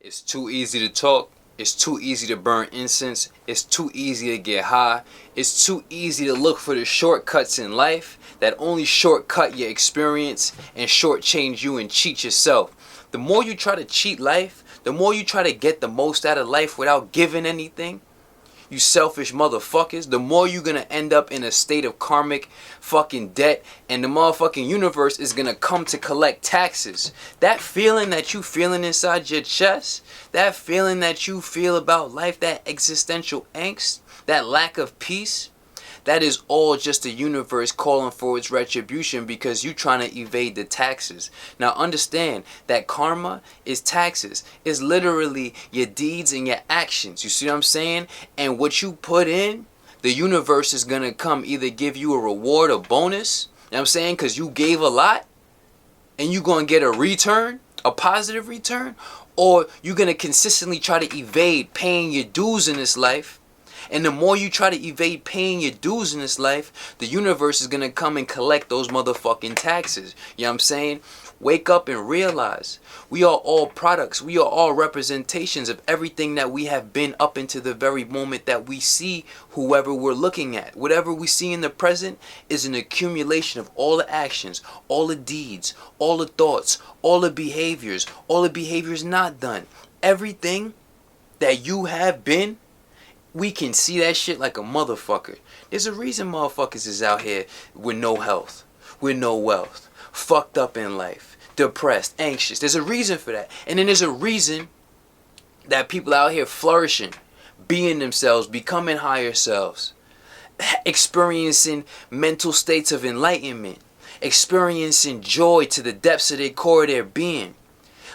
It's too easy to talk. It's too easy to burn incense. It's too easy to get high. It's too easy to look for the shortcuts in life that only shortcut your experience and shortchange you and cheat yourself. The more you try to cheat life, the more you try to get the most out of life without giving anything, you selfish motherfuckers, the more you're gonna end up in a state of karmic fucking debt, and the motherfucking universe is gonna come to collect taxes. That feeling that you feeling inside your chest, that feeling that you feel about life, that existential angst, that lack of peace, that is all just the universe calling for its retribution because you trying to evade the taxes. Now understand that karma is taxes. It's literally your deeds and your actions. You see what I'm saying? And what you put in, the universe is going to come either give you a reward, a bonus, you know what I'm saying? Because you gave a lot and you're going to get a return, a positive return, or you're going to consistently try to evade paying your dues in this life. And the more you try to evade paying your dues in this life, the universe is going to come and collect those motherfucking taxes. You know what I'm saying? Wake up and realize we are all products. We are all representations of everything that we have been up into the very moment that we see whoever we're looking at. Whatever we see in the present is an accumulation of all the actions, all the deeds, all the thoughts, all the behaviors not done. Everything that you have been, we can see that shit like a motherfucker. There's a reason motherfuckers is out here with no health, with no wealth, fucked up in life, depressed, anxious. There's a reason for that. And then there's a reason that people out here flourishing, being themselves, becoming higher selves, experiencing mental states of enlightenment, experiencing joy to the depths of their core of their being.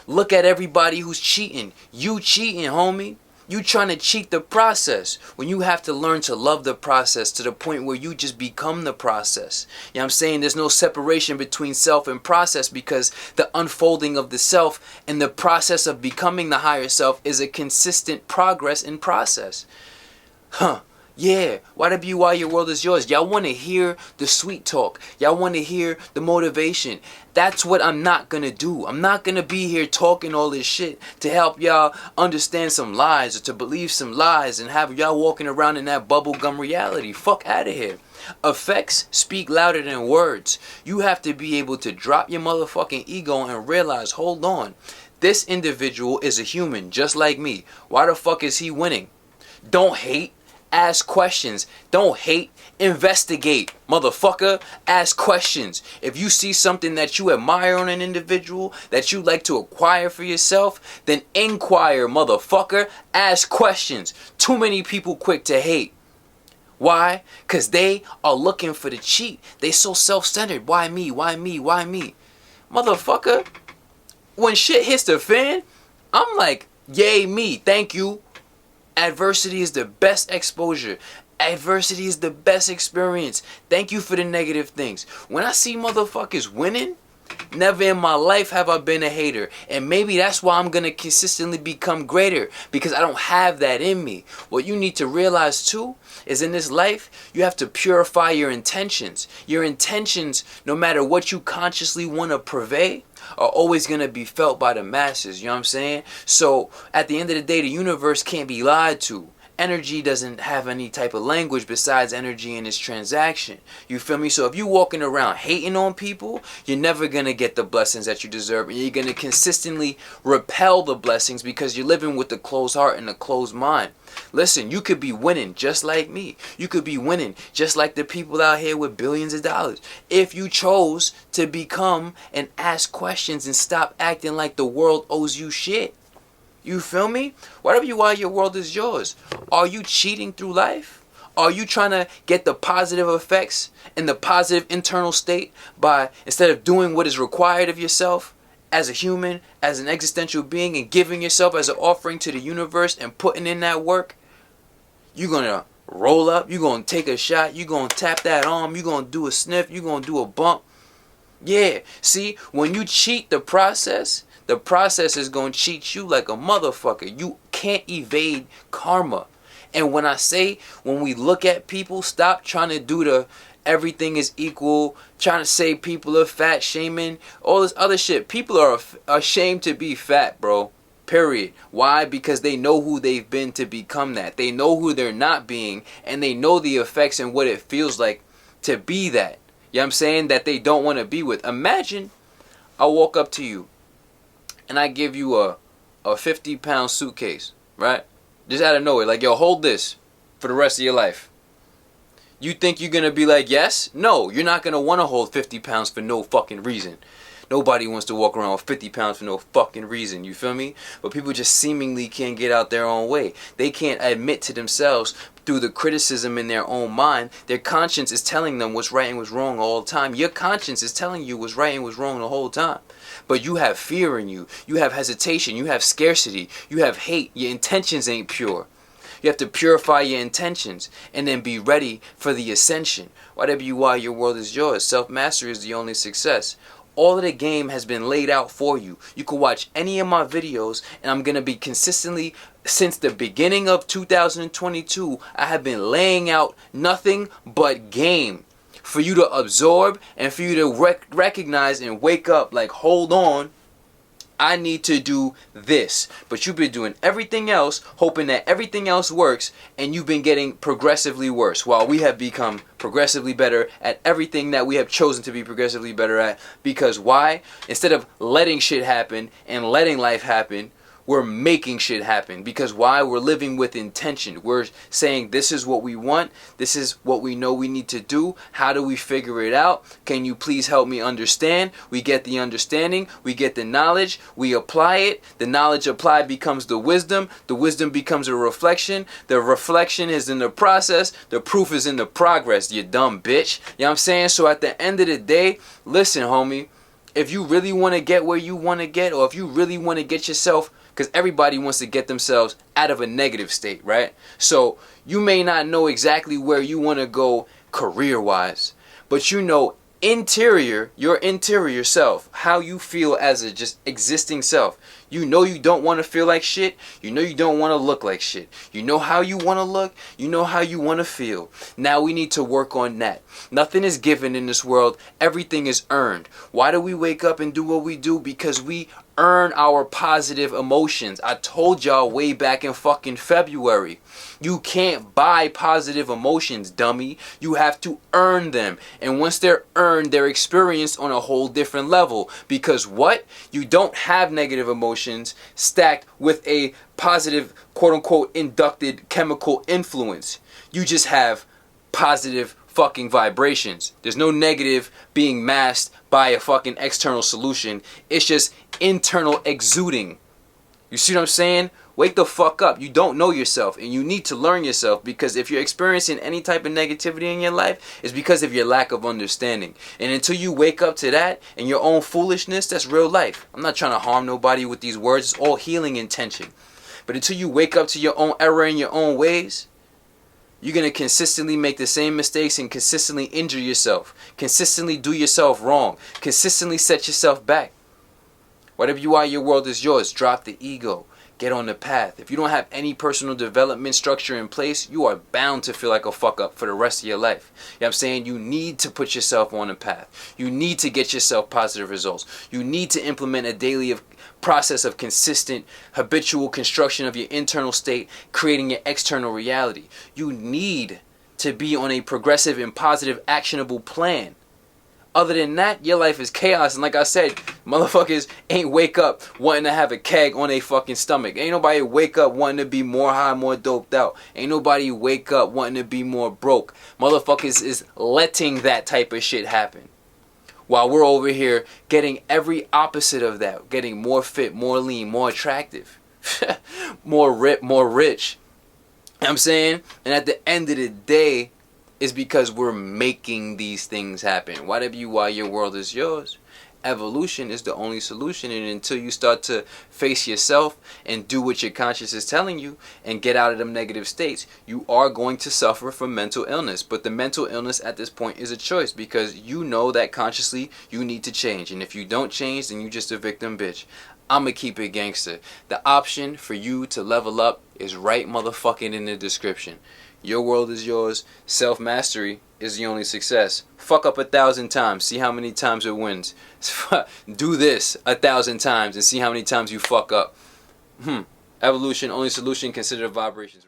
Look at everybody who's cheating. You cheating, homie. You trying to cheat the process when you have to learn to love the process to the point where you just become the process. You know what I'm saying? There's no separation between self and process because the unfolding of the self and the process of becoming the higher self is a consistent progress in process. Yeah, why your world is yours. Y'all want to hear the sweet talk. Y'all want to hear the motivation. That's what I'm not going to do. I'm not going to be here talking all this shit to help y'all understand some lies or to believe some lies and have y'all walking around in that bubblegum reality. Fuck out of here. Effects speak louder than words. You have to be able to drop your motherfucking ego and realize, hold on, this individual is a human just like me. Why the fuck is he winning? Don't hate. Ask questions. Don't hate. Investigate. Motherfucker, ask questions. If you see something that you admire on an individual, that you like to acquire for yourself, then inquire, motherfucker. Ask questions. Too many people quick to hate. Why? Because they are looking for the cheat. They so self-centered. Why me? Why me? Why me? Motherfucker, when shit hits the fan, I'm like, yay me. Thank you. Adversity is the best exposure. Adversity is the best experience. Thank you for the negative things. When I see motherfuckers winning, never in my life have I been a hater. And maybe that's why I'm going to consistently become greater, because I don't have that in me. What you need to realize too is in this life, you have to purify your intentions. Your intentions, no matter what you consciously want to purvey, are always going to be felt by the masses. You know what I'm saying? So at the end of the day, the universe can't be lied to. Energy doesn't have any type of language besides energy in its transaction. You feel me? So if you're walking around hating on people, you're never going to get the blessings that you deserve. And you're going to consistently repel the blessings because you're living with a closed heart and a closed mind. Listen, you could be winning just like me. You could be winning just like the people out here with billions of dollars. If you chose to become and ask questions and stop acting like the world owes you shit. You feel me? Whatever you are, your world is yours. Are you cheating through life? Are you trying to get the positive effects and the positive internal state by, instead of doing what is required of yourself as a human, as an existential being, and giving yourself as an offering to the universe and putting in that work? You're going to roll up. You're going to take a shot. You're going to tap that arm. You're going to do a sniff. You're going to do a bump. Yeah. See, when you cheat the process is going to cheat you like a motherfucker. You can't evade karma. And when we look at people, stop trying to do the everything is equal, trying to say people are fat, shaming, all this other shit. People are ashamed to be fat, bro. Period. Why? Because they know who they've been to become that. They know who they're not being, and they know the effects and what it feels like to be that. You know what I'm saying? That they don't want to be with. Imagine I walk up to you and I give you a 50-pound suitcase, right? Just out of nowhere. Like, yo, hold this for the rest of your life. You think you're going to be like, yes? No, you're not going to want to hold 50 pounds for no fucking reason. Nobody wants to walk around with 50 pounds for no fucking reason, you feel me? But people just seemingly can't get out their own way. They can't admit to themselves through the criticism in their own mind. Their conscience is telling them what's right and what's wrong all the time. Your conscience is telling you what's right and what's wrong the whole time. But you have fear in you. You have hesitation. You have scarcity. You have hate. Your intentions ain't pure. You have to purify your intentions and then be ready for the ascension. Whatever you are, your world is yours. Self-mastery is the only success. All of the game has been laid out for you. You can watch any of my videos, and I'm going to be consistently, since the beginning of 2022, I have been laying out nothing but game for you to absorb and for you to recognize and wake up like, hold on, I need to do this. But you've been doing everything else, hoping that everything else works, and you've been getting progressively worse, while we have become progressively better at everything that we have chosen to be progressively better at. Because why? Instead of letting shit happen and letting life happen, we're making shit happen. Because why? We're living with intention. We're saying, this is what we want. This is what we know we need to do. How do we figure it out? Can you please help me understand? We get the understanding. We get the knowledge. We apply it. The knowledge applied becomes the wisdom. The wisdom becomes a reflection. The reflection is in the process. The proof is in the progress, you dumb bitch. You know what I'm saying? So at the end of the day, listen, homie. If you really want to get where you want to get, or if you really want to get yourself, because everybody wants to get themselves out of a negative state, right? So you may not know exactly where you want to go career-wise, but you know interior, your interior self, how you feel as a just existing self. You know you don't want to feel like shit. You know you don't want to look like shit. You know how you want to look. You know how you want to feel. Now we need to work on that. Nothing is given in this world. Everything is earned. Why do we wake up and do what we do? Because we earn our positive emotions. I told y'all way back in fucking February. You can't buy positive emotions, dummy. You have to earn them. And once they're earned, they're experienced on a whole different level. Because what? You don't have negative emotions stacked with a positive, quote-unquote, inducted chemical influence. You just have positive fucking vibrations. There's no negative being masked by a fucking external solution. It's just internal exuding. You see what I'm saying? Wake the fuck up. You don't know yourself, and you need to learn yourself, because if you're experiencing any type of negativity in your life, it's because of your lack of understanding. And until you wake up to that and your own foolishness, that's real life. I'm not trying to harm nobody with these words. It's all healing intention. But until you wake up to your own error in your own ways, you're going to consistently make the same mistakes and consistently injure yourself. Consistently do yourself wrong. Consistently set yourself back. Whatever you are, your world is yours. Drop the ego. Get on the path. If you don't have any personal development structure in place, you are bound to feel like a fuck up for the rest of your life. You know what I'm saying? You need to put yourself on a path. You need to get yourself positive results. You need to implement a daily process of consistent, habitual construction of your internal state, creating your external reality. You need to be on a progressive and positive, actionable plan. Other than that, your life is chaos. And like I said, motherfuckers ain't wake up wanting to have a keg on their fucking stomach. Ain't nobody wake up wanting to be more high, more doped out. Ain't nobody wake up wanting to be more broke. Motherfuckers is letting that type of shit happen, while we're over here getting every opposite of that. Getting more fit, more lean, more attractive, more rich. You know what I'm saying? And at the end of the day, is because we're making these things happen. Whatever you are, your world is yours. Evolution is the only solution. And until you start to face yourself and do what your conscience is telling you and get out of them negative states, you are going to suffer from mental illness. But the mental illness at this point is a choice, because you know that consciously you need to change. And if you don't change, then you're just a victim bitch. I'ma keep it gangster. The option for you to level up is right motherfucking in the description. Your world is yours. Self-mastery is the only success. Fuck up 1,000 times. See how many times it wins. Do this 1,000 times and see how many times you fuck up. Evolution, only solution, consider vibrations.